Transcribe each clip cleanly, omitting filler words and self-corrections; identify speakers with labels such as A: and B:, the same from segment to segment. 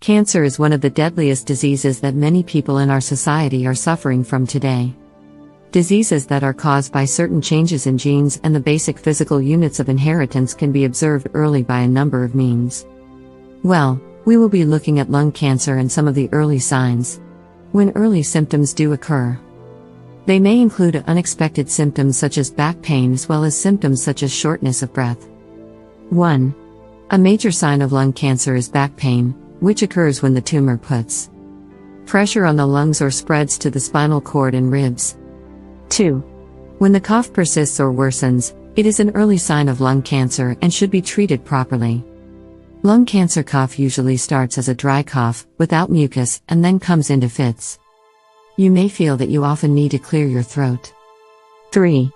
A: Cancer is one of the deadliest diseases that many people in our society are suffering from today. Diseases that are caused by certain changes in genes and the basic physical units of inheritance can be observed early by a number of means. Well, we will be looking at lung cancer and some of the early signs. When early symptoms do occur, they may include unexpected symptoms such as back pain as well as symptoms such as shortness of breath. 1. A major sign of lung cancer is back pain, which occurs when the tumor puts pressure on the lungs or spreads to the spinal cord and ribs. 2. When the cough persists or worsens, it is an early sign of lung cancer and should be treated properly. Lung cancer cough usually starts as a dry cough, without mucus, and then comes into fits. You may feel that you often need to clear your throat. 3.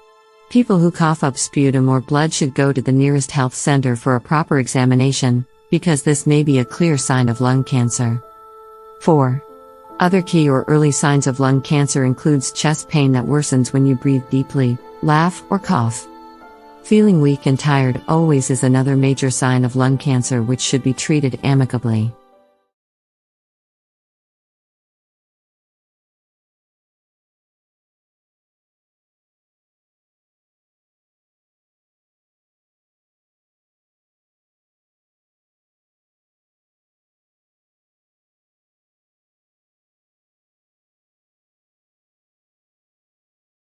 A: People who cough up sputum or blood should go to the nearest health center for a proper examination, because this may be a clear sign of lung cancer. 4. Other key or early signs of lung cancer includes chest pain that worsens when you breathe deeply, laugh, or cough. Feeling weak and tired always is another major sign of lung cancer which should be treated amicably.